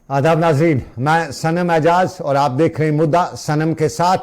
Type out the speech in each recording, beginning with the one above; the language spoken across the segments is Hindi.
आदाब नाजरीन, मैं सनम एजाज और आप देख रहे हैं मुद्दा सनम के साथ।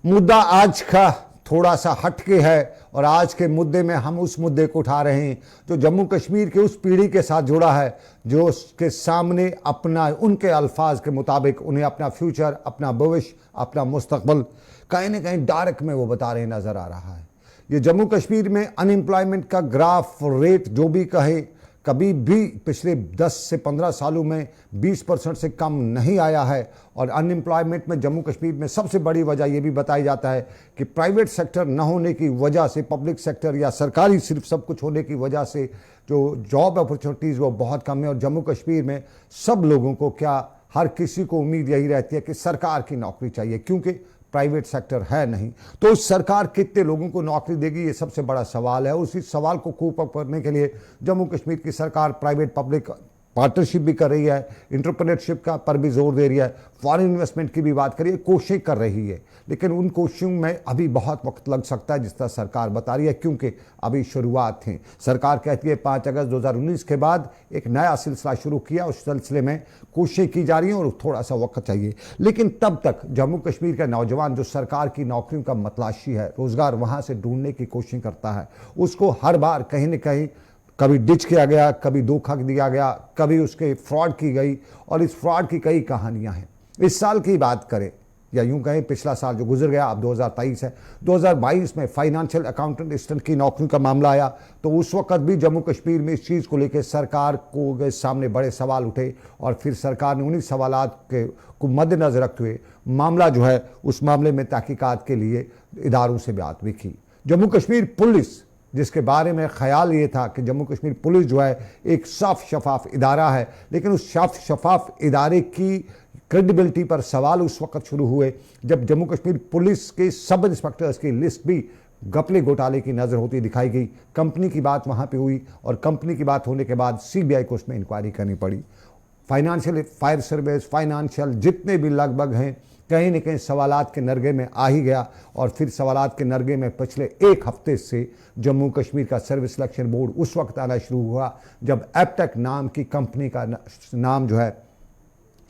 मुद्दा आज का थोड़ा सा हटके है और आज के मुद्दे में हम उस मुद्दे को उठा रहे हैं जो जम्मू कश्मीर के उस पीढ़ी के साथ जुड़ा है जो उसके सामने अपना, उनके अल्फाज के मुताबिक उन्हें अपना फ्यूचर, अपना भविष्य, अपना मुस्तकबल कहीं ना कहीं डार्क में वो बता रहे नज़र आ रहा है। ये जम्मू कश्मीर में अनएम्प्लॉयमेंट का ग्राफ रेट जो भी कहे, कभी भी पिछले 10 से 15 सालों में 20% से कम नहीं आया है। और अनएम्प्लॉयमेंट में जम्मू कश्मीर में सबसे बड़ी वजह यह भी बताई जाता है कि प्राइवेट सेक्टर न होने की वजह से, पब्लिक सेक्टर या सरकारी सिर्फ सब कुछ होने की वजह से जो जॉब अपॉर्चुनिटीज़ वो बहुत कम है। और जम्मू कश्मीर में सब लोगों को, क्या हर किसी को उम्मीद यही रहती है कि सरकार की नौकरी चाहिए, क्योंकि प्राइवेट सेक्टर है नहीं। तो सरकार कितने लोगों को नौकरी देगी, ये सबसे बड़ा सवाल है। उसी सवाल को कोप अप करने के लिए जम्मू कश्मीर की सरकार प्राइवेट पब्लिक पार्टनरशिप भी कर रही है, एंटरप्रेन्योरशिप का पर भी जोर दे रही है, फॉरेन इन्वेस्टमेंट की भी बात करिए, कोशिश कर रही है। लेकिन उन कोशिशों में अभी बहुत वक्त लग सकता है जिस तरह सरकार बता रही है, क्योंकि अभी शुरुआत थी। सरकार कहती है 5 अगस्त 2019 के बाद एक नया सिलसिला शुरू किया, उस सिलसिले में कोशिशें की जा रही हैं और थोड़ा सा वक्त चाहिए। लेकिन तब तक जम्मू कश्मीर का नौजवान जो सरकार की नौकरियों का मतलाशी है, रोज़गार वहाँ से ढूंढने की कोशिश करता है, उसको हर बार कहीं न कहीं कभी डिच किया गया, कभी धोखा दिया गया, कभी उसके फ्रॉड की गई। और इस फ्रॉड की कई कहानियां हैं। इस साल की बात करें या यूं कहें पिछला साल जो गुजर गया, अब 2023 है, 2022 में फाइनेंशियल अकाउंटेंट असिस्टेंट की नौकरी का मामला आया, तो उस वक्त भी जम्मू कश्मीर में इस चीज़ को लेकर सरकार को सामने बड़े सवाल उठे। और फिर सरकार ने उन्हीं सवालात को मद्देनजर रखते हुए मामला जो है, उस मामले में तहकीकात के लिए इदारों से बात भी की। जम्मू कश्मीर पुलिस, जिसके बारे में ख्याल ये था कि जम्मू कश्मीर पुलिस जो है एक साफ शफाफ इदारा है, लेकिन उस साफ शफाफ इदारे की क्रेडिबिलिटी पर सवाल उस वक्त शुरू हुए जब जम्मू कश्मीर पुलिस के सब इंस्पेक्टर्स की लिस्ट भी घपले घोटाले की नज़र होती दिखाई गई। कंपनी की बात वहाँ पे हुई और कंपनी की बात होने के बाद सीबीआई को उसमें इंक्वायरी करनी पड़ी। फाइनेंशियल, फायर सर्विस, फाइनेंशियल जितने भी लगभग हैं, कहीं न कहीं सवालात के नरगे में आ ही गया। और फिर सवालात के नरगे में पिछले एक हफ्ते से जम्मू कश्मीर का सर्विस सिलेक्शन बोर्ड उस वक्त आना शुरू हुआ जब एपटेक नाम की कंपनी का नाम जो है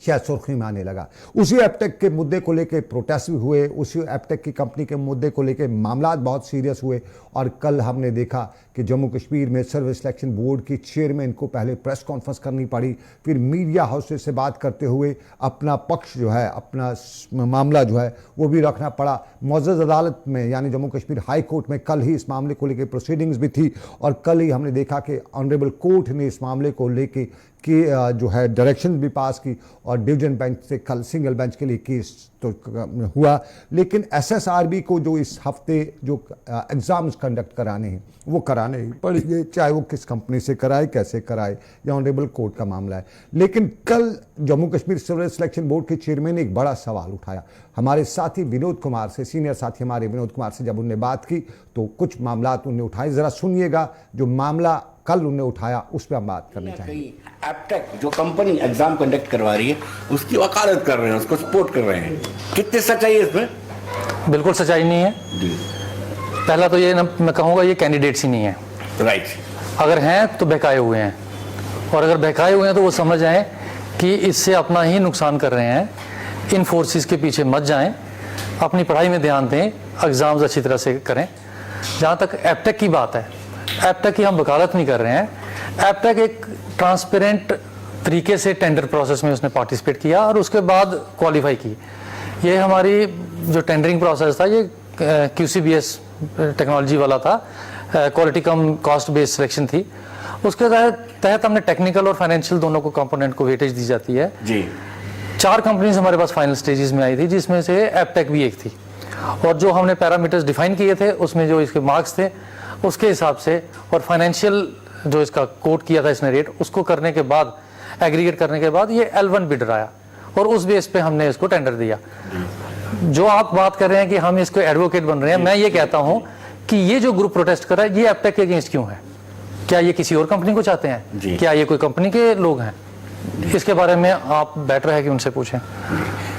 शायद सुर्खी में आने लगा। उसी एपटेक के मुद्दे को लेकर प्रोटेस्ट भी हुए, उसी एपटेक की कंपनी के मुद्दे को लेकर मामला बहुत सीरियस हुए। और कल हमने देखा कि जम्मू कश्मीर में सर्विस सिलेक्शन बोर्ड की चेयरमैन को पहले प्रेस कॉन्फ्रेंस करनी पड़ी, फिर मीडिया हाउसेज से बात करते हुए अपना पक्ष जो है, अपना मामला जो है वो भी रखना पड़ा। मुअज़्ज़ज़ अदालत में यानी जम्मू कश्मीर हाई कोर्ट में कल ही इस मामले को लेकर प्रोसीडिंग्स भी थी। और कल ही हमने देखा कि ऑनरेबल कोर्ट ने इस मामले को लेकर कि जो है डायरेक्शन भी पास की और डिवीजन बेंच से कल सिंगल बेंच के लिए केस तो हुआ। लेकिन एसएसआरबी को जो इस हफ्ते जो एग्ज़ाम्स कंडक्ट कराने हैं वो कराने ही पड़ेंगे, चाहे वो किस कंपनी से कराए, कैसे कराए, या ऑनरेबल कोर्ट का मामला है। लेकिन कल Jammu Kashmir service selection board के चेयरमैन ने एक बड़ा सवाल उठाया। हमारे साथी विनोद कुमार से, सीनियर साथी हमारे विनोद कुमार से जब उनने बात की तो कुछ मामला उन्होंने उठाए। ज़रा सुनिएगा जो मामला कल उन्होंने उठाया, उस पर हम बात करनी चाहिए। एपटेक जो कंपनी एग्जाम कंडक्ट करवा रही है उसकी वकालत कर रहे हैं, उसको सपोर्ट कर रहे हैं, कितनी सच्चाई है इसमें? बिल्कुल सच्चाई नहीं है जी। पहला तो ये मैं कहूँगा ये कैंडिडेट्स ही नहीं है। राइट। अगर हैं तो बहकाए हुए हैं, और अगर बहकाए हुए हैं तो वो समझ आए कि इससे अपना ही नुकसान कर रहे हैं। इन फोर्सेस के पीछे मत जाएं, अपनी पढ़ाई में ध्यान दें, एग्ज़ाम्स अच्छी तरह से करें। जहाँ तक एपटेक की बात है, एपटेक की हम वकालत नहीं कर रहे हैं। एपटेक एक ट्रांसपेरेंट तरीके से टेंडर प्रोसेस में उसने पार्टिसिपेट किया और उसके बाद क्वालिफाई की। ये हमारी जो टेंडरिंग प्रोसेस था ये QCBS टेक्नोलॉजी वाला था, क्वालिटी कम कॉस्ट बेस्ड सिलेक्शन थी। उसके तहत हमने टेक्निकल और फाइनेंशियल दोनों को कंपोनेंट को वेटेज दी जाती है जी। 4 कंपनीज हमारे पास फाइनल स्टेजेस में आई थी, जिसमें से एपटेक भी एक थी। और जो हमने पैरामीटर्स डिफाइन किए थे उसमें जो इसके मार्क्स थे उसके हिसाब से, और फाइनेंशियल जो इसका कोट किया था इसने रेट, उसको करने के बाद, एग्रीगेट करने के बाद ये L1 बिडर आया और उस बेस पे हमने इसको टेंडर दिया। जो आप बात कर रहे हैं कि हम इसको एडवोकेट बन रहे हैं, मैं ये कहता हूं कि ये जो ग्रुप प्रोटेस्ट कर रहा है ये एपटेक के अगेंस्ट क्यों है? क्या ये किसी और कंपनी को चाहते हैं? क्या ये कोई कंपनी के लोग हैं? इसके बारे में आप बेटर है कि उनसे पूछें।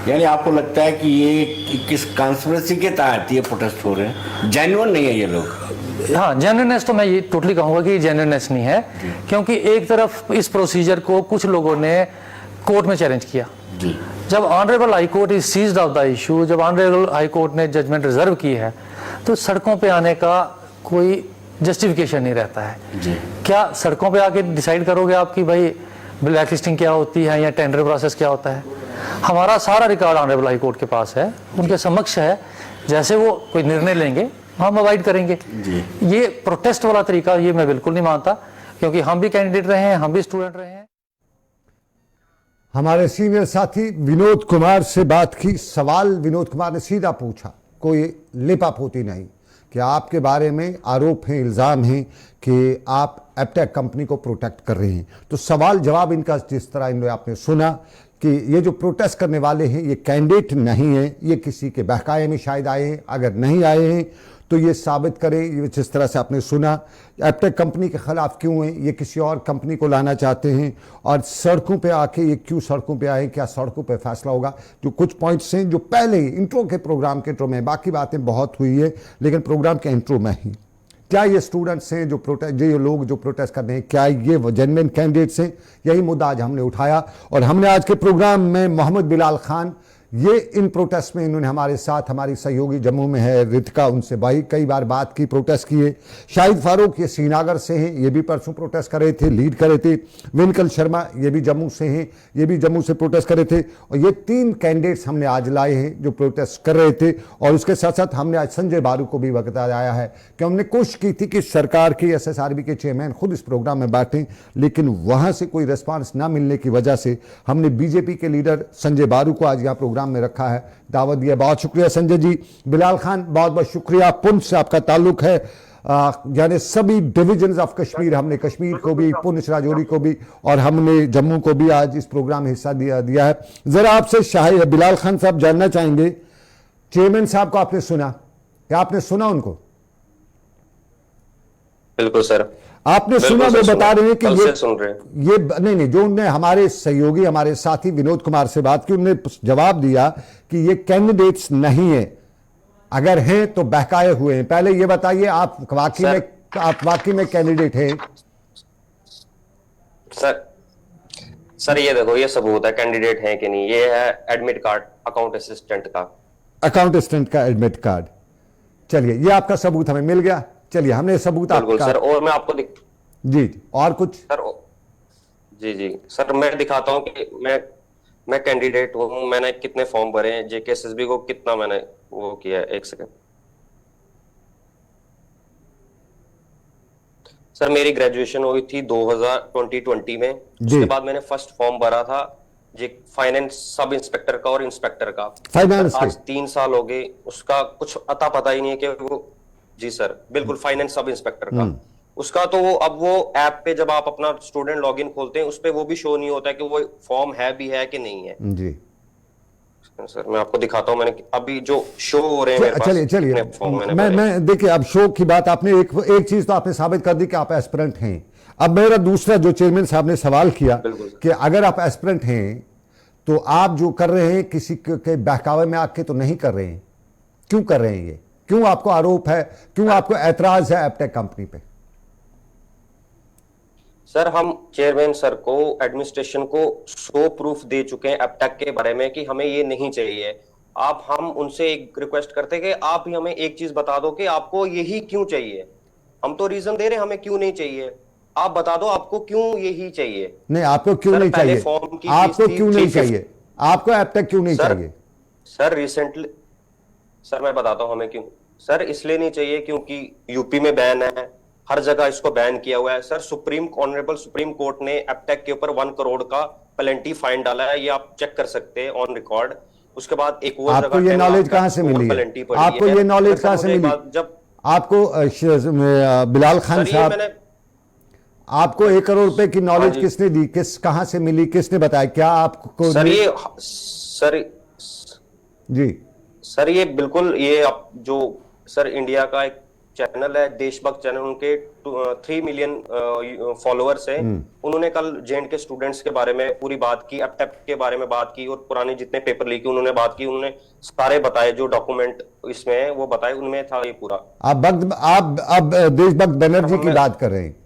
यानी आपको लगता है कि ये किस कॉन्स्पिरेसी के तहत ये प्रोटेस्ट हो रहे हैं? जेन्युइन नहीं है ये लोग? हाँ, जेन्युइननेस तो मैं ये टोटली कहूँगा कि जेन्युइननेस नहीं है, क्योंकि एक तरफ इस प्रोसीजर को कुछ लोगों ने कोर्ट में चैलेंज किया। जी जब honourable high court is seized of the issue, जब ऑनरेबल हाई कोर्ट ने जजमेंट रिजर्व की है, तो सड़कों पे आने का कोई जस्टिफिकेशन नहीं रहता है। जी क्या सड़कों पे आके डिसाइड करोगे आप कि भाई ब्लैक लिस्टिंग क्या होती है या टेंडर प्रोसेस क्या होता है? हमारा सारा रिकॉर्ड ऑनरेबल हाई कोर्ट के पास है, उनके समक्ष है। जैसे वो कोई निर्णय लेंगे हम अवॉइड करेंगे। जी ये प्रोटेस्ट वाला तरीका ये मैं बिल्कुल नहीं मानता, क्योंकि हम भी कैंडिडेट रहे हैं, हम भी स्टूडेंट रहे हैं। हमारे सीनियर साथी विनोद कुमार से बात की। सवाल विनोद कुमार ने सीधा पूछा, कोई लिपापोती नहीं, कि आपके बारे में आरोप हैं, इल्ज़ाम हैं कि आप एप्टेक कंपनी को प्रोटेक्ट कर रहे हैं। तो सवाल जवाब इनका जिस तरह इन आपने सुना कि ये जो प्रोटेस्ट करने वाले हैं ये कैंडिडेट नहीं है, ये किसी के बहकाए में शायद आए हैं। अगर नहीं आए हैं तो ये साबित करें, ये जिस तरह से आपने सुना एप्टेक कंपनी के खिलाफ क्यों हैं, ये किसी और कंपनी को लाना चाहते हैं, और सड़कों पे आके ये क्यों सड़कों पे आए, क्या सड़कों पे फैसला होगा। जो कुछ पॉइंट्स हैं जो पहले ही इंट्रो के प्रोग्राम के इंट्रो में, बाकी बातें बहुत हुई है लेकिन प्रोग्राम के इंट्रो में ही, क्या ये स्टूडेंट्स हैं जो प्रोटेस्ट, ये लोग जो प्रोटेस्ट कर रहे हैं, क्या ये जेन्युइन कैंडिडेट्स हैं? यही मुद्दा आज हमने उठाया और हमने आज के प्रोग्राम में मोहम्मद बिलाल खान, ये इन प्रोटेस्ट में इन्होंने हमारे साथ, हमारी सहयोगी जम्मू में है रितिका, उनसे भाई कई बार बात की, प्रोटेस्ट किए। शाहिद फारूक ये श्रीनगर से हैं, ये भी परसों प्रोटेस्ट कर रहे थे, लीड कर रहे थे। विनकल शर्मा ये भी जम्मू से हैं, ये भी जम्मू से प्रोटेस्ट कर रहे थे। और ये 3 कैंडिडेट्स हमने आज लाए हैं जो प्रोटेस्ट कर रहे थे। और उसके साथ साथ हमने आज संजय बारू को भी बताया है कि हमने कोशिश की थी कि सरकार के SSRB के चेयरमैन खुद इस प्रोग्राम में बैठें, लेकिन वहाँ से कोई रिस्पॉन्स ना मिलने की वजह से हमने BJP के लीडर संजय बारू को आज यहाँ प्रोग्राम में रखा है, दावत दिया। बहुत शुक्रिया संजय जी। बिलाल खान बहुत बहुत शुक्रिया, पुंछ से आपका ताल्लुक है, यानी सभी डिविजन्स ऑफ कश्मीर, हमने कश्मीर को भी, पुंछ राजौरी को भी और हमने जम्मू को भी आज इस प्रोग्राम में हिस्सा दिया है। जरा आपसे शाहिद बिलाल खान साहब जानना चाहेंगे, चेयरमैन साहब को आपने सुना, क्या आपने सुना उनको? बिल्कुल सर, आपने सुना, वो बता रहे हैं कि ये सुन रहे हैं। ये नहीं, जो उनने हमारे सहयोगी, हमारे साथी विनोद कुमार से बात की, उन्होंने जवाब दिया कि ये कैंडिडेट्स नहीं है, अगर हैं तो बहकाए हुए हैं। पहले ये बताइए, आप वाकई में कैंडिडेट हैं? सर ये देखो, ये सबूत है कैंडिडेट हैं कि नहीं। ये है एडमिट कार्ड अकाउंट असिस्टेंट का एडमिट कार्ड। चलिए, ये आपका सबूत हमें मिल गया। चलिए, हमने सबूत आपका। सर और मैं आपको जी और कुछ सर? जी सर, मैं दिखाता हूं कि मैं कैंडिडेट हूं। मैंने कितने फॉर्म भरे हैं, JKSSB को कितना मैंने वो किया है। एक सेकंड सर, मेरी ग्रेजुएशन हुई थी 2020 में। उसके बाद मैंने फर्स्ट फॉर्म भरा था फाइनेंस सब इंस्पेक्टर का और इंस्पेक्टर का। फाइनेंस आज 3 साल हो गए, उसका कुछ अता पता ही नहीं है कि वो। जी सर, बिल्कुल, फाइनेंस सब इंस्पेक्टर का। उसका तो वो अब वो ऐप पे जब आप अपना स्टूडेंट लॉगिन खोलते हैं, उस पे वो भी शो नहीं होता है कि वो फॉर्म है भी है कि नहीं है। जी सर, मैं आपको दिखाता हूं, मैंने अभी जो शो हो रहे हैं मेरे पास। चलिए मैं देखिए, अब शो की बात आपने एक चीज तो आपने साबित कर दी कि आप एस्पिरेंट हैं। अब मेरा दूसरा जो चेयरमैन साहब ने सवाल किया कि अगर आप एस्पिरेंट हैं तो आप जो कर रहे हैं किसी के बहकावे में आके तो नहीं कर रहे हैं, क्यों कर रहे हैं? ये क्यों आपको आरोप है, क्यों आपको ऐतराज है एप्टेक कंपनी पे? सर, हम चेयरमैन सर को, एडमिनिस्ट्रेशन को 100 प्रूफ दे चुके हैं एप्टेक के बारे में कि हमें ये नहीं चाहिए। हम उनसे एक रिक्वेस्ट करते हैं कि आप ही हमें एक चीज बता दो कि आपको यही क्यों चाहिए। हम तो रीजन दे रहे हैं हमें क्यों नहीं चाहिए, आप बता दो आपको क्यों यही चाहिए। नहीं, आपको क्यों नहीं चाहिए? आपको क्यों नहीं चाहिए? आपको एप्टेक क्यों नहीं चाहिए? सर रिसेंटली, सर मैं बताता हूं हमें क्यों। सर इसलिए नहीं चाहिए क्योंकि यूपी में बैन है, हर जगह इसको बैन किया हुआ है। सर ऑनरेबल सुप्रीम कोर्ट ने एप्टेक के ऊपर 1 करोड़ का पेनल्टी फाइन डाला है, ये आप चेक कर सकते हैं ऑन रिकॉर्ड। उसके बाद एक और आपको ये नॉलेज कहां से मिली है? आपको ये नॉलेज कहां से मिली? जब आपको बिलाल खान साहब, आपको 1 करोड़ रुपए की नॉलेज किसने दी, कहां से मिली, किसने बताया? क्या आपको? सर ये बिल्कुल, ये आप जो सर इंडिया का एक चैनल है देशभक्त चैनल, उनके 3 मिलियन फॉलोअर्स हैं। उन्होंने कल जेएंड के स्टूडेंट्स के बारे में पूरी बात की, एप्टेक के बारे में बात की और पुराने जितने पेपर लीक उन्होंने बात की। उन्होंने सारे बताए जो डॉक्यूमेंट इसमें है वो बताए, उनमें था ये पूरा। आप देशभक्त बनर्जी की बात कर रहे हैं?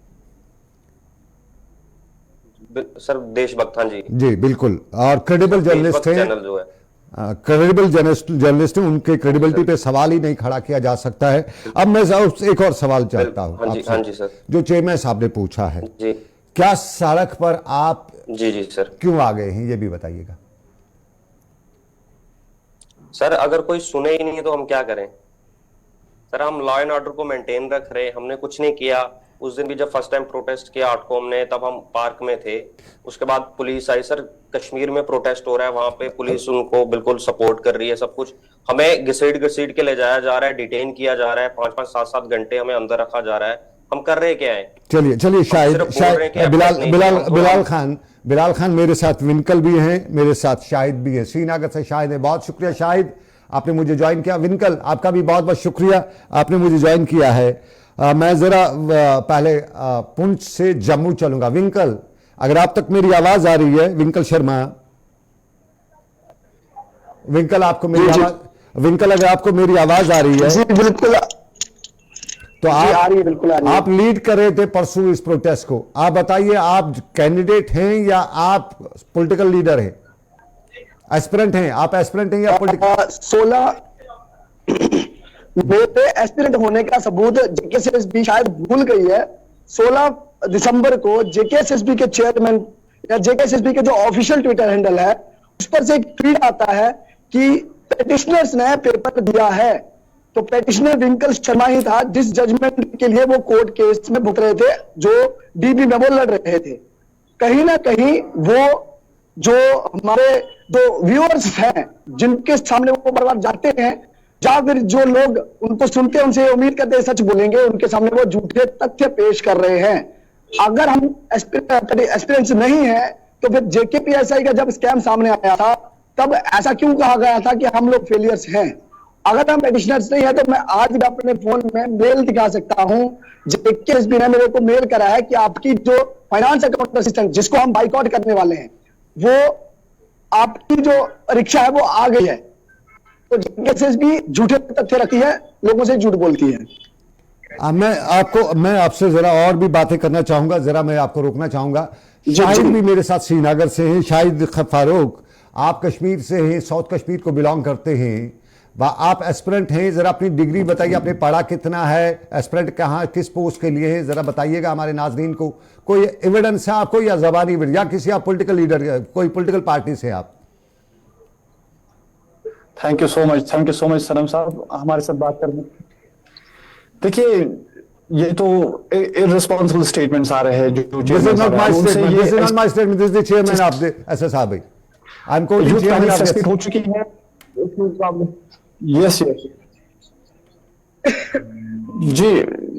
सर देशभक्त, हाँ जी, जी बिल्कुल, और क्रेडिबल जर्नलिस्ट देशभक्त हैं, चैनल जो है। क्रेडिबल जर्नलिस्ट हैं, उनके क्रेडिबिलिटी पे सवाल ही नहीं खड़ा किया जा सकता है। अब मैं एक और सवाल चाहता हूं हाँ जी, आपसे, हाँ जी सर, जो चेयरमैन साहब ने पूछा है, जी क्या सड़क पर आप जी जी सर। क्यों आ गए हैं, ये भी बताइएगा। सर अगर कोई सुने ही नहीं तो हम क्या करें सर? हम लॉ एंड ऑर्डर को मेंटेन रख रहे, हमने कुछ नहीं किया। उस दिन भी जब फर्स्ट टाइम प्रोटेस्ट किया आउटकॉम ने, तब हम पार्क में थे, उसके बाद पुलिस आई। सर कश्मीर में प्रोटेस्ट हो रहा है, वहां पे पुलिस उनको बिल्कुल सपोर्ट कर रही है, सब कुछ। हमें घसीट घसीट के ले जाया जा रहा है, डिटेन किया जा रहा है, 5-5, 7-7 घंटे हमें अंदर रखा जा रहा है। हम कर रहे क्या है? चलिए चलिए, बिलाल खान मेरे साथ विनकल भी हैं, मेरे साथ शाहिद भी हैं, श्रीनगर से शाहिद है। बहुत शुक्रिया शाहिद, आपने मुझे ज्वाइन किया। विनकल आपका भी बहुत बहुत शुक्रिया, आपने मुझे ज्वाइन किया है। मैं जरा पहले पुंछ से जम्मू चलूंगा। विनकल, अगर आप तक मेरी आवाज आ रही है, विनकल शर्मा, विनकल आपको मेरी आवाज, विनकल अगर आपको मेरी आवाज आ रही है जी बिल्कुल, तो आ रही है, बिल्कुल आ रही है। आप लीड कर रहे थे परसों इस प्रोटेस्ट को। आप बताइए, आप कैंडिडेट हैं या आप पॉलिटिकल लीडर हैं, एस्पिरेंट हैं? आप एस्पिरेंट हैं या पॉलिटिकल? 16 मेरे एस्पिरेंट होने का सबूत जेकेएसएसबी शायद भूल गई है। 16 दिसंबर को जेकेएसएसबी के चेयरमैन या जेकेएसएसबी के जो ऑफिशियल ट्विटर हैंडल है, उस पर से एक ट्वीट आता है कि पेटिशनर्स ने पेपर दिया है। तो पेटिशनर विंकल शर्मा ही था, जिस जजमेंट के लिए वो कोर्ट केस में भुगत रहे थे, जो डीबी में वो लड़ रहे थे। कहीं ना कहीं वो जो हमारे जो व्यूअर्स हैं, जिनके सामने वो बार बार जाते हैं, या फिर जो लोग उनको सुनते हैं, उनसे उम्मीद करते हैं सच बोलेंगे, उनके सामने वो झूठे तथ्य पेश कर रहे हैं। अगर हम एस्पिरेंट्स नहीं है, तो फिर जेकेपीएसआई का जब स्कैम सामने आया था, तब ऐसा क्यों कहा गया था कि हम लोग फेलियर्स हैं? अगर हम पेटिशनर्स नहीं है, तो मैं आज भी अपने फोन में मेल दिखा सकता हूं। जेकेएसबी ने मेरे को मेल करा है कि आपकी जो फाइनेंस अकाउंट असिस्टेंट, जिसको हम बाइकआउट करने वाले हैं, वो आपकी जो रिक्शा है वो आ गई है। तो जेकेएसबी झूठे तथ्य रखती है, लोगों से झूठ बोलती है। मैं आपसे जरा और भी बातें करना चाहूंगा, जरा मैं आपको रोकना चाहूंगा। शाहिद भी मेरे साथ श्रीनगर से हैं। शाहिद फारूक, आप कश्मीर से हैं, साउथ कश्मीर को बिलोंग करते हैं, आप एस्पिरेंट हैं। जरा अपनी डिग्री बताइए, आपने पढ़ा कितना है, एस्पिरेंट कहाँ किस पोस्ट के लिए है, जरा बताइएगा हमारे नाजरीन को। कोई एविडेंस है आपको या जबानी एविडेंस, या किसी आप पॉलिटिकल लीडर, कोई पॉलिटिकल पार्टी से आप? थैंक यू सो मच सनम साहब हमारे साथ बात करने। देखिए, ये तो इररिस्पांसिबल स्टेटमेंट्स आ रहे हैं जो this is not my statement, this is not my statement, this is the chairman of the SSR. I am quoting chairman of हो चुकी है। यस जी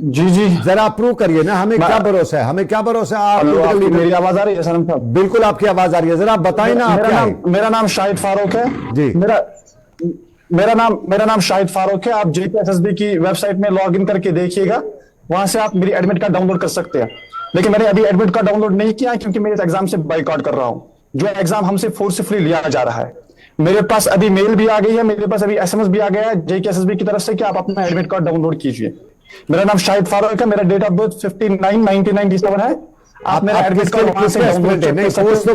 जी जी, जरा प्रूव करिए ना, हमें क्या भरोसा है, हमें क्या भरोसा है? आप मेरी आवाज आ रही है सनम साहब? बिल्कुल आपकी आवाज आ रही है, जरा आप बताइए ना। मेरा नाम शाहिद फारूक है जी। मेरा नाम शाहिद फारूक है। आप जेकेएसएसबी की वेबसाइट में लॉग इन करके देखिएगा, वहां से आप मेरी एडमिट कार्ड डाउनलोड कर सकते हैं। लेकिन मैंने अभी एडमिट कार्ड डाउनलोड नहीं किया क्योंकि मैं इस एग्जाम से बाइकआउट कर रहा हूं, जो एग्जाम हमसे फोर्सफुली लिया जा रहा है। मेरे पास अभी मेल भी आ गई है, मेरे पास अभी एसएमएस भी आ गया है जेकेएसएसबी की तरफ से कि आप अपना एडमिट कार्ड डाउनलोड कीजिए। मेरा नाम शाहिद फारूक है, मेरा डेट ऑफ बर्थ 59/1997 है। आप मेरा एडमिट कार्ड वहां से डाउनलोड कर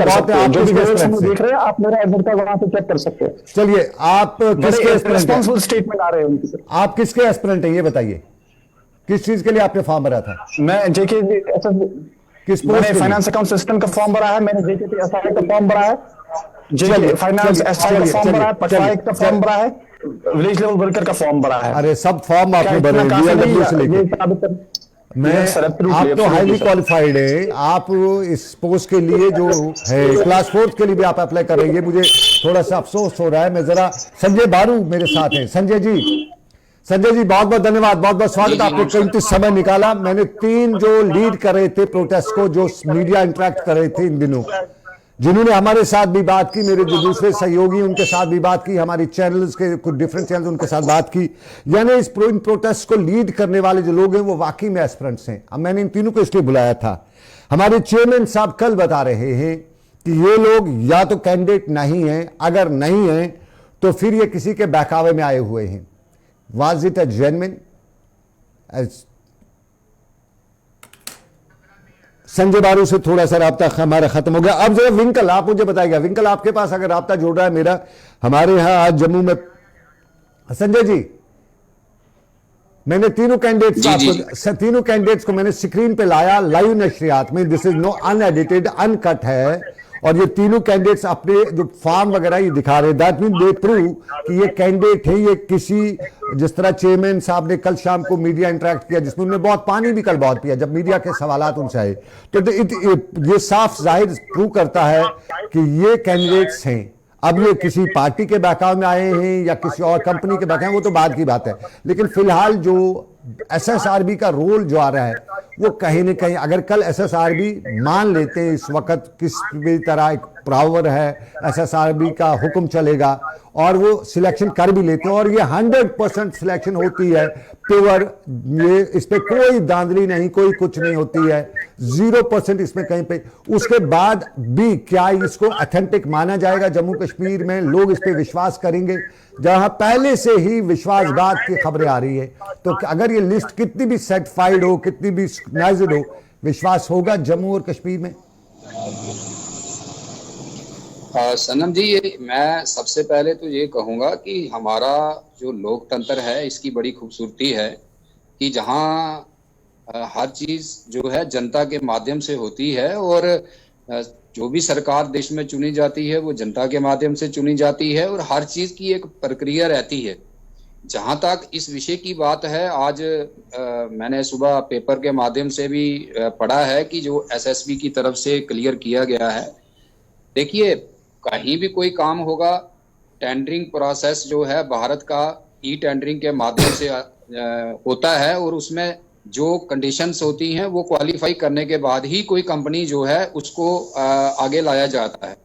सकते हैं। जो भी देख रहे हैं, आप मेरा एडमिट कार्ड वहां से चेक कर सकते हैं। चलिए, आप किसके रिस्पांसिबल स्टेटमेंट आ रहे हैं उनकी? आप किसके एस्पिरेंट हैं ये बताइए, किस चीज के लिए आपने फॉर्म भरा था? मैं जेकेएसएसबी, किस मैंने फाइनेंस अकाउंट सिस्टम का फॉर्म भरा है, मैंने जेकेपीएसआई का फॉर्म भरा है, फाइनेंस एसआई का फॉर्म भरा है, पटवाई का फॉर्म भरा है, विलेज लेवल वर्कर का फॉर्म भरा है। अरे सब फॉर्म आपने भरे हैं। आप तो हाईली क्वालिफाइड है, आप इस पोस्ट के लिए जो है क्लास 4 के लिए भी आप अप्लाई कर रहे हैं। ये मुझे थोड़ा सा अफसोस हो रहा है। मैं जरा, संजय बारू मेरे साथ हैं। संजय जी बहुत बहुत धन्यवाद, बहुत बहुत स्वागत, आपने कीमती समय निकाला। मैंने 3 जो लीड कर रहे थे प्रोटेस्ट को, जो मीडिया इंटरेक्ट कर रहे थे इन दिनों, जिन्होंने हमारे साथ भी बात की, मेरे जो दूसरे सहयोगी उनके साथ भी बात की, हमारी चैनल्स के कुछ डिफरेंट चैनल्स उनके साथ बात की, यानी इस प्रोटेस्ट को लीड करने वाले जो लोग हैं वो वाकई में एस्पिरेंट्स हैं। अब मैंने इन तीनों को इसलिए बुलाया था, हमारे चेयरमैन साहब कल बता रहे हैं कि ये लोग या तो कैंडिडेट नहीं हैं, अगर नहीं हैं तो फिर ये किसी के बहकावे में आए हुए हैं। Was it a genuine? Sanjay बारू से थोड़ा सा राब्ता हमारा खत्म हो गया। अब जरा विंकल आप मुझे बताइएगा, विंकल आपके पास अगर राब्ता जुड़ रहा है मेरा, हमारे यहाँ आज जम्मू में संजय जी, मैंने तीनों कैंडिडेट्स को मैंने स्क्रीन पे लाया लाइव नशरियात में, this is no unedited uncut है, और ये तीनों कैंडिडेट्स अपने जो फॉर्म वगैरह ये दिखा रहे हैं, दैट मीन दे प्रूव कि ये कैंडिडेट है, ये किसी जिस तरह चेयरमैन साहब ने कल शाम को मीडिया इंटरेक्ट किया जिसमें उन्होंने बहुत पानी भी कल बहुत पिया जब मीडिया के सवालात उनसे आए, तो ये साफ जाहिर प्रूव करता है कि ये कैंडिडेट्स हैं। अब ये किसी पार्टी के बैकग्राउंड में आए हैं या किसी और कंपनी के बैकग्राउंड, वो तो बाद की बात है, लेकिन फिलहाल जो एसएसआरबी का रोल जो आ रहा है वो कहीं ना कहीं, अगर कल एसएसआरबी मान लेते हैं इस वक्त किस भी तरह एक पावर है, एसएसआरबी का हुक्म चलेगा और वो सिलेक्शन कर भी लेते हैं और ये 100% सिलेक्शन होती है प्योर, ये इस पे कोई धांधली नहीं, कोई कुछ नहीं होती है, 0% इसमें कहीं पे, उसके बाद भी क्या इसको ऑथेंटिक माना जाएगा जम्मू कश्मीर में? लोग इस पे विश्वास करेंगे जहां पहले से ही विश्वासघात की खबरें आ रही है? तो अगर ये लिस्ट कितनी भी सर्टिफाइड हो, कितनी भी स्क्रूटनाइज्ड हो, विश्वास होगा जम्मू और कश्मीर में? सनम जी, मैं सबसे पहले तो ये कहूँगा कि हमारा जो लोकतंत्र है इसकी बड़ी खूबसूरती है कि जहाँ हर चीज़ जो है जनता के माध्यम से होती है और जो भी सरकार देश में चुनी जाती है वो जनता के माध्यम से चुनी जाती है और हर चीज़ की एक प्रक्रिया रहती है। जहाँ तक इस विषय की बात है, आज मैंने सुबह पेपर के माध्यम से भी पढ़ा है कि जो एसएसबी की तरफ से क्लियर किया गया है। देखिए, कहीं भी कोई काम होगा, टेंडरिंग प्रोसेस जो है भारत का ई टेंडरिंग के माध्यम से होता है और उसमें जो कंडीशंस होती हैं वो क्वालिफाई करने के बाद ही कोई कंपनी जो है उसको आगे लाया जाता है।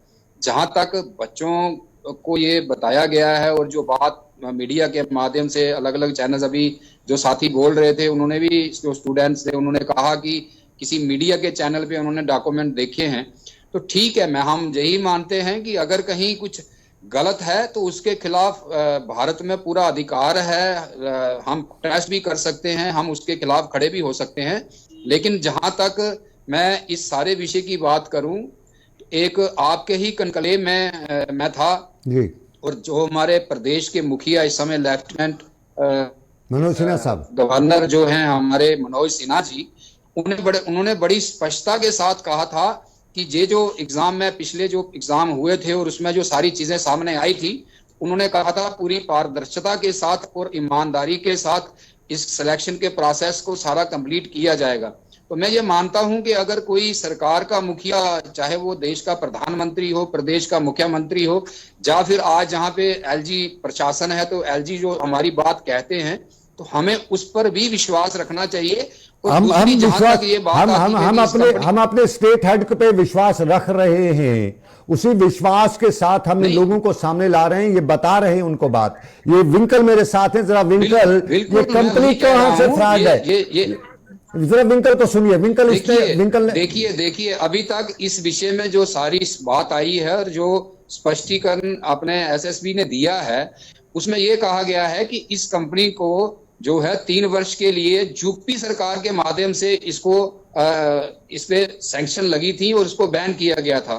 जहां तक बच्चों को ये बताया गया है और जो बात मीडिया के माध्यम से अलग अलग चैनल्स, अभी जो साथी बोल रहे थे उन्होंने भी, जो स्टूडेंट्स थे उन्होंने कहा कि किसी मीडिया के चैनल पे उन्होंने डॉक्यूमेंट देखे हैं, तो ठीक है, हम यही मानते हैं कि अगर कहीं कुछ गलत है तो उसके खिलाफ भारत में पूरा अधिकार है, हम प्रोटेस्ट भी कर सकते हैं, हम उसके खिलाफ खड़े भी हो सकते हैं। लेकिन जहां तक मैं इस सारे विषय की बात करूं, एक आपके ही कनकलेव में मैं था जी, और जो हमारे प्रदेश के मुखिया इस समय लेफ्टिनेंट मनोज सिन्हा साहब, गवर्नर जो हैं हमारे मनोज सिन्हा जी, उन्होंने बड़ी स्पष्टता के साथ कहा था कि ये जो एग्जाम में पिछले जो एग्जाम हुए थे और उसमें जो सारी चीजें सामने आई थी, उन्होंने कहा था पूरी पारदर्शिता के साथ और ईमानदारी के साथ इस सिलेक्शन के प्रोसेस को सारा कंप्लीट किया जाएगा। तो मैं ये मानता हूं कि अगर कोई सरकार का मुखिया, चाहे वो देश का प्रधानमंत्री हो, प्रदेश का मुख्यमंत्री हो, या फिर आज जहाँ पे एलजी प्रशासन है, तो एलजी जो हमारी बात कहते हैं, तो हमें उस पर भी विश्वास रखना चाहिए। हम अपने स्टेट हेड पे विश्वास रख रहे हैं, उसी विश्वास के साथ हम लोगों को सामने ला रहे हैं, ये बता रहे हैं उनको बात। ये विंकल मेरे साथ हैं, जरा विंकल, ये कंपनी कहां से फ्रॉड है, जरा विंकल को सुनिए। विंकल देखिए अभी तक इस विषय में जो सारी बात आई है और जो स्पष्टीकरण अपने एसएसबी ने दिया है, उसमें यह कहा गया है कि इस कंपनी को जो है 3 वर्ष के लिए यूपी सरकार के माध्यम से इसको इस पे सैंक्शन लगी थी और इसको बैन किया गया था।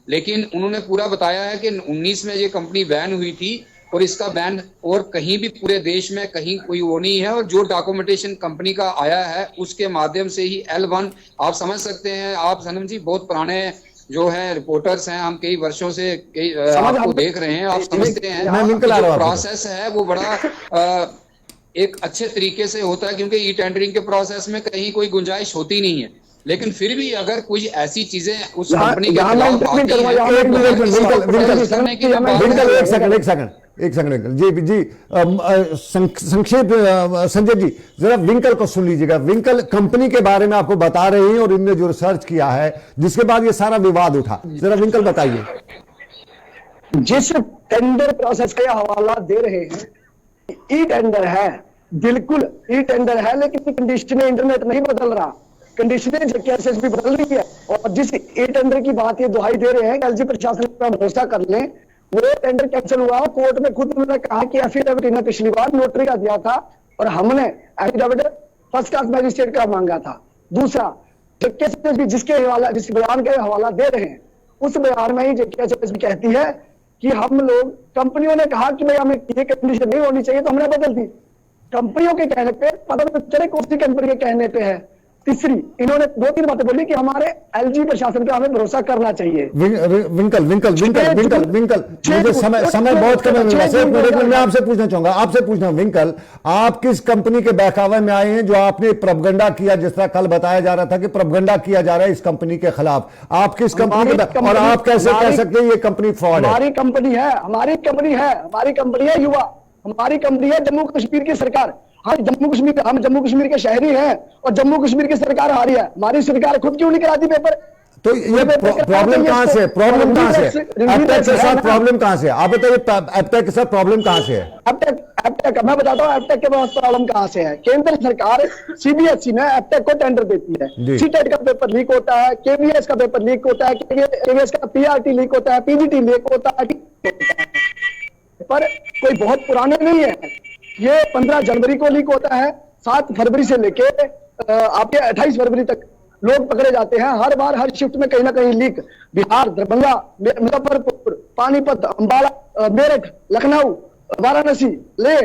लेकिन उन्होंने पूरा बताया है कि 19 में ये कंपनी बैन हुई थी और इसका बैन और कहीं भी पूरे देश में कहीं कोई वो नहीं है, और जो डॉक्यूमेंटेशन कंपनी का आया है उसके माध्यम से ही L1, आप समझ सकते हैं, आप सनम जी बहुत पुराने जो है रिपोर्टर्स हैं, हम कई वर्षों से आपको देख रहे हैं, आप समझते हैं जो प्रोसेस है वो बड़ा एक अच्छे तरीके से होता है, क्योंकि ई टेंडरिंग के प्रोसेस में कहीं कोई गुंजाइश होती नहीं है। लेकिन फिर भी अगर कोई ऐसी चीजें उस कंपनी के खिलाफ एक सेकंड जी संक्षेप संजय जी, जरा विंकल को सुन लीजिएगा। विंकल कंपनी के बारे में आपको बता रहे हैं और इनने जो रिसर्च किया है जिसके बाद ये सारा विवाद उठा, जरा विंकल बताइए। जिस टेंडर प्रोसेस का हवाला दे रहे हैं, ई टेंडर है, बिल्कुल ई टेंडर है, लेकिन कंडीशनें इंटरनेट नहीं बदल रहा, कंडीशनें जेकेएसएसबी बदल रही है। और जिस ई टेंडर की बात ये दुहाई दे रहे हैं कि एलजी प्रशासन पर भरोसा कर लें, वो टेंडर कैंसिल हुआ। कोर्ट में खुद उन्होंने कहा कि एफिडेविट इन्हें पिछली बार नोटरी का दिया था और हमने एफिडेविट फर्स्ट क्लास मैजिस्ट्रेट का मांगा था। दूसरा, जेकेएसएसबी जिस बयान का हवाला दे रहे हैं, उस बयान में ही जेकेएसएसबी कहती है कि हम लोग, कंपनियों ने कहा कि भाई हमें ये कंडीशन नहीं होनी चाहिए, तो हमने बदल दी। कंपनियों के कहने पे पता तो चले कौन सी कंपनी के कहने पे है। तीसरी, इन्होंने 2-3 बातें बोली कि हमारे एलजी प्रशासन पे हमें भरोसा करना चाहिए। विंकल, मुझे समय बहुत कम है मेरे पास। एक मिनट मैं आपसे पूछना विंकल, आप किस कंपनी के बहकावे में आए हैं जो आपने प्रोपगंडा किया, जिस तरह कल बताया जा रहा था कि प्रोपगंडा किया जा रहा है इस कंपनी के खिलाफ? आप किस कंपनी के, और आप कैसे कह सकते हैं ये कंपनी फ्रॉड है? हमारी कंपनी है युवा, हमारी कंपनी है जम्मू कश्मीर की सरकार। हम जम्मू कश्मीर के शहरी हैं और जम्मू कश्मीर की सरकार आ रही है। हमारी सरकार खुद क्यों नहीं कराती पेपर? तो ये प्रॉब्लम कहां से है? प्रॉब्लम कहां से है? एप्टेक के साथ प्रॉब्लम कहां से है? आप बताइए, एप्टेक के साथ प्रॉब्लम कहां से है? एप्टेक मैं बताता हूँ एप्टेक के पास प्रॉब्लम कहां से है। केंद्र सरकार सीबीएसई में एप्टेक को टेंडर देती है। सीटेट का पेपर लीक होता है, केवीएस का पेपर लीक होता है, केवीएस का पीआरटी लीक होता है, पीजीटी लीक होता है, पर कोई बहुत पुराने नहीं है। ये 15 जनवरी को लीक होता है, 7 फरवरी से लेके आपके 28 फरवरी तक लोग पकड़े जाते हैं। हर बार हर शिफ्ट में कहीं ना कहीं लीक। बिहार, दरभंगा, मुजफ्फरपुर, पानीपत, अंबाला, मेरठ, लखनऊ, वाराणसी, ले,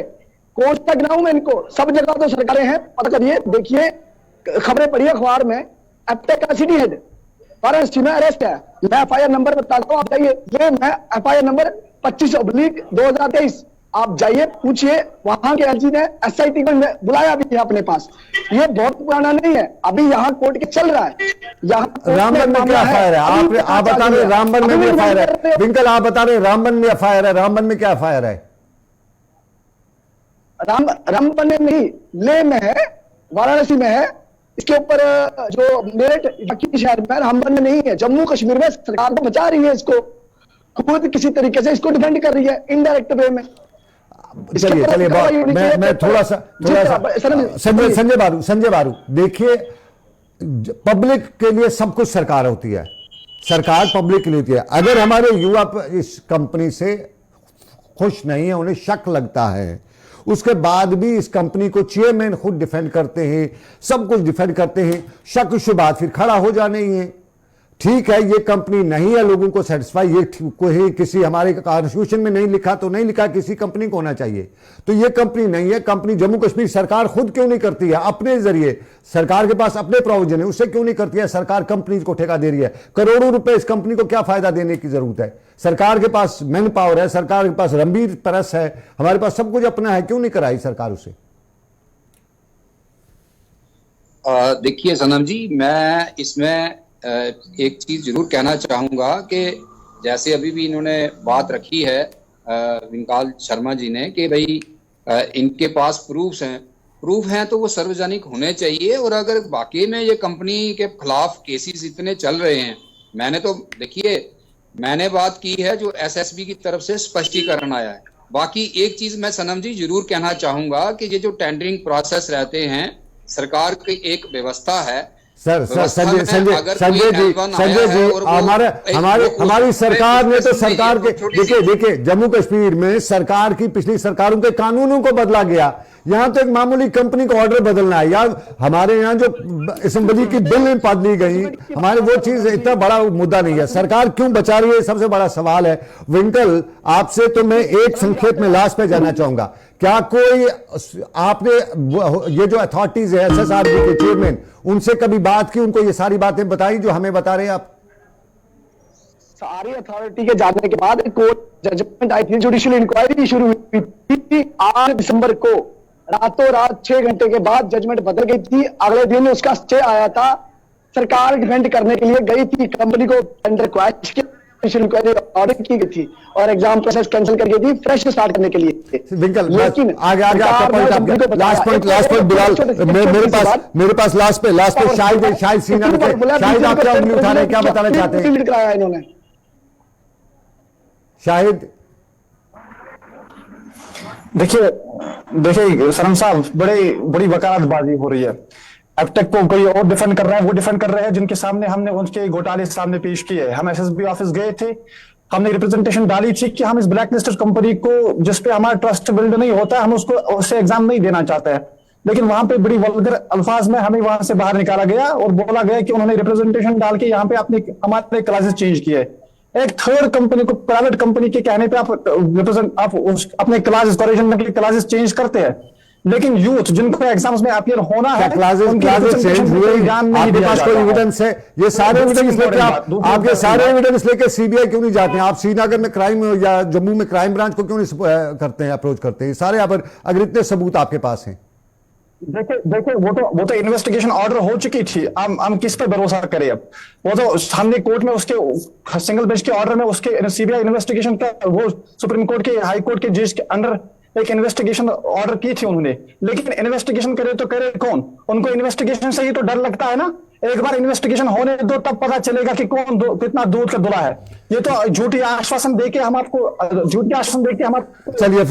कौन सा गिनाऊं मैं इनको? सब जगह तो सरकारें हैं, पता करिए, देखिए, खबरें पढ़िए अखबार में। एप्टेक का सिटी हेड वाराणसी में अरेस्ट है। मैं एफआईआर नंबर बताता हूँ, आप जाइए, ये मैं एफआईआर नंबर 25/2023, आप जाइए पूछिए, वहां के एलजी ने एसआईटी को बुलाया भी है अपने पास। ये बहुत पुराना नहीं है, अभी यहाँ कोर्ट के चल रहा है। रामबन में क्या एफआईआर है? आप बता रहे रामबन में भी एफआईआर है। विंकल, आप बता रहे रामबन में एफआईआर है। रामबन में क्या एफआईआर है? रामबन में नहीं, ले में है, वाराणसी में है। इसके ऊपर जो मेरठ बाकी शहर में, रामबन में नहीं है। जम्मू कश्मीर में सरकार को बचा रही है, इसको खुद किसी तरीके से इसको डिफेंड कर रही है इनडायरेक्ट वे में। चलिए मैं थोड़ा सा संजय बारू, देखिए, पब्लिक के लिए सब कुछ सरकार होती है, सरकार पब्लिक के लिए होती है। अगर हमारे युवा इस कंपनी से खुश नहीं है, उन्हें शक लगता है, उसके बाद भी इस कंपनी को चेयरमैन खुद डिफेंड करते हैं, सब कुछ डिफेंड करते हैं, शक शुबात फिर खड़ा हो जाने ही है। ठीक है, ये कंपनी नहीं है लोगों को सेटिस्फाई, ये कोई किसी हमारे कॉन्स्टिट्यूशन में नहीं लिखा तो नहीं लिखा, किसी कंपनी को होना चाहिए। तो ये कंपनी नहीं है, कंपनी जम्मू कश्मीर सरकार खुद क्यों नहीं करती है अपने जरिए? सरकार के पास अपने प्रोविजन है, उससे क्यों नहीं करती है? सरकार कंपनी को ठेका दे रही है, करोड़ों रुपए इस कंपनी को क्या फायदा देने की जरूरत है? सरकार के पास मैन पावर है, सरकार के पास रणबीर प्रेस है, हमारे पास सब कुछ अपना है, क्यों नहीं कराई सरकार उसे? देखिए सनम जी, मैं इसमें एक चीज जरूर कहना चाहूंगा कि जैसे अभी भी इन्होंने बात रखी है विंकाल शर्मा जी ने कि भाई इनके पास प्रूफ हैं तो वो सार्वजनिक होने चाहिए। और अगर वाकई में ये कंपनी के खिलाफ केसेस इतने चल रहे हैं, मैंने बात की है जो एसएसबी की तरफ से स्पष्टीकरण आया है। बाकी एक चीज मैं सनम जी जरूर कहना चाहूंगा कि ये जो टेंडरिंग प्रोसेस रहते हैं, सरकार की एक व्यवस्था है। संजय जी, हमारी सरकार ने तो सरकार के, देखिए जम्मू कश्मीर में सरकार की पिछली सरकारों के कानूनों को बदला गया। यहां तो एक मामूली कंपनी को ऑर्डर बदलना है, या हमारे यहाँ जो असेंबली की बिल बदली गई, हमारे वो चीज इतना बड़ा मुद्दा नहीं है। सरकार क्यों बचा रही है, सबसे बड़ा सवाल है। विंकल, आपसे तो मैं एक संक्षेप में लास्ट पे जाना चाहूंगा, क्या कोई आपने ये जो अथॉरिटीज है, एसएसआरबी के चेयरमैन, उनसे कभी बात की, उनको ये सारी बातें बताई जो हमें बता रहे हैं आप? सारी अथॉरिटी के जाने के बाद कोर्ट जजमेंट आई थी, जुडिशियल इंक्वायरी शुरू हुई थी 8 दिसंबर को। रातों रात 6 घंटे के बाद जजमेंट बदल गई थी। अगले दिन उसका स्टे आया था। सरकार डिफेंड करने के लिए गई थी, कंपनी को टेंडर क्वैश की, इंक्वायरी ऑर्डर की गई थी और एग्जाम प्रोसेस कैंसिल कर दी थी, फ्रेश स्टार्ट करने के लिए। विंकल, लेकिन आगे आपका पॉइंट, लास्ट पॉइंट बिलाल, मेरे पास लास्ट पे शाहिद सिन्हा, शाहिद आप क्या उंगली उठा रहे हैं, क्या बताना चाहते हैं? कराया इन्होंने शाहिद। देखिए सनम साहब, बड़ी वकालतबाजी हो रही है। एप्टेक को कोई और डिफेंड कर रहा है, वो डिफेंड कर रहे हैं जिनके सामने हमने उनके घोटाले सामने पेश किए। हम एसएसबी ऑफिस गए थे, हमने रिप्रेजेंटेशन डाली थी कि हम इस ब्लैक लिस्टेड कंपनी को, जिसपे हमारा ट्रस्ट बिल्ड नहीं होता, हम उससे एग्जाम नहीं देना चाहते हैं। लेकिन वहां पे बड़ी वल्गर अल्फाज में हमें वहां से बाहर निकाला गया और बोला गया कि उन्होंने रिप्रेजेंटेशन डाल के यहाँ पे अपने हमारे क्लासेस चेंज किए। एक थर्ड कंपनी को, प्राइवेट कंपनी के कहने पे आप अपने क्लासेस चेंज करते हैं, लेकिन यूथ जिनको एग्जाम्स में अपीयर होना है, क्लासेस चेंज हुए, आपके पास कोई एविडेंस है? ये सारे एविडेंस लेके आपके सारे एविडेंस लेके सीबीआई क्यों नहीं जाते हैं? आप श्रीनगर में क्राइम या जम्मू में क्राइम ब्रांच को क्यों नहीं करते हैं, अप्रोच करते हैं? सारे अगर इतने सबूत आपके पास हैं। देखिए वो तो इन्वेस्टिगेशन ऑर्डर हो चुकी थी, हम किस पे भरोसा करें अब? वो तो हमने कोर्ट में उसके सिंगल बेंच के ऑर्डर में उसके सीबीआई इन्वेस्टिगेशन का, वो सुप्रीम कोर्ट के, हाई कोर्ट के जज के अंडर एक इन्वेस्टिगेशन ऑर्डर की थी उन्होंने, लेकिन इन्वेस्टिगेशन करे तो करे कौन? उनको इन्वेस्टिगेशन से ही तो डर लगता है ना। एक बार इन्वेस्टिगेशन होने दो, तब पता चलेगा कि कौन कितना दूध का दुला है। ये तो झूठी आश्वासन देके हम आपको, झूठी आश्वासन देके हम आपको। चलिए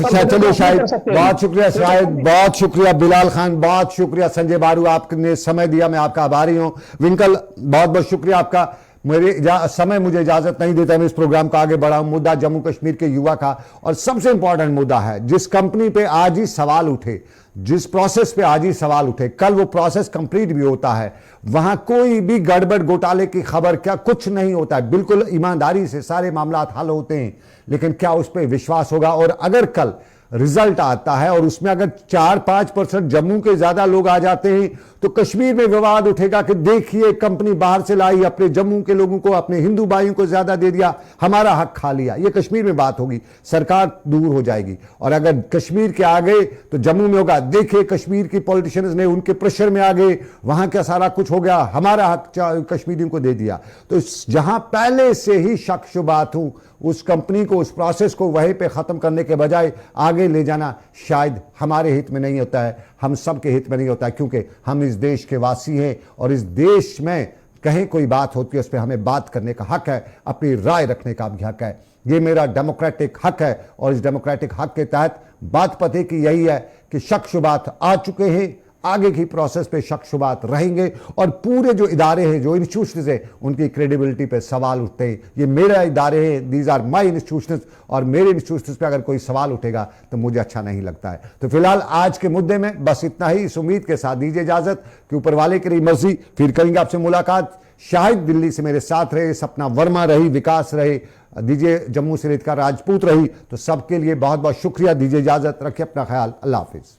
शाहिद, बहुत शुक्रिया शाहिद, बहुत शुक्रिया बिलाल खान, बहुत शुक्रिया संजय बारू, आपने समय दिया, मैं आपका आभारी हूं। विंकल, बहुत बहुत शुक्रिया आपका। मेरे समय मुझे इजाजत नहीं देता, मैं इस प्रोग्राम को आगे बढ़ाऊं। मुद्दा जम्मू कश्मीर के युवा का, और सबसे इंपॉर्टेंट मुद्दा है, जिस कंपनी पे आज ही सवाल उठे, जिस प्रोसेस पे आज ही सवाल उठे, कल वो प्रोसेस कंप्लीट भी होता है, वहां कोई भी गड़बड़ घोटाले की खबर क्या कुछ नहीं होता है, बिल्कुल ईमानदारी से सारे मामला हल होते हैं। लेकिन क्या उस पर विश्वास होगा? और अगर कल रिजल्ट आता है और उसमें अगर 4-5% जम्मू के ज्यादा लोग आ जाते हैं, तो कश्मीर में विवाद उठेगा कि देखिए कंपनी बाहर से लाई, अपने जम्मू के लोगों को, अपने हिंदू भाइयों को ज्यादा दे दिया, हमारा हक खा लिया। ये कश्मीर में बात होगी, सरकार दूर हो जाएगी। और अगर कश्मीर के आ गए तो जम्मू में होगा, देखिए कश्मीर की पॉलिटिशियंस ने उनके प्रेशर में आ गए, वहां का सारा कुछ हो गया, हमारा हक कश्मीरियों को दे दिया। तो जहां पहले से ही शक शुबात हूं, उस कंपनी को, उस प्रोसेस को वहीं पे खत्म करने के बजाय आगे ले जाना शायद हमारे हित में नहीं होता है, हम सब के हित में नहीं होता है, क्योंकि हम इस देश के वासी हैं और इस देश में कहीं कोई बात होती है उस पर हमें बात करने का हक है, अपनी राय रखने का भी हक है। ये मेरा डेमोक्रेटिक हक है और इस डेमोक्रेटिक हक के तहत बात पते की यही है कि शक शुबात आ चुके हैं, आगे की प्रोसेस पे शक शुबात रहेंगे और पूरे जो इदारे हैं, जो इंस्टीट्यूशंस हैं, उनकी क्रेडिबिलिटी पे सवाल उठते हैं। ये मेरे इदारे हैं, दीज आर माई इंस्टीट्यूशंस, और मेरे इंस्टीट्यूशंस पे अगर कोई सवाल उठेगा तो मुझे अच्छा नहीं लगता है। तो फिलहाल आज के मुद्दे में बस इतना ही। इस उम्मीद के साथ दीजिए इजाजत कि ऊपर वाले की रही मर्जी, फिर करेंगे आपसे मुलाकात। शाहिद दिल्ली से मेरे साथ रहे, सपना वर्मा रही, विकास रहे, दीजिए जम्मू से रेत का राजपूत रही। तो सबके लिए बहुत बहुत शुक्रिया, दीजिए इजाजत, रखिए अपना ख्याल, अल्लाह हाफिज।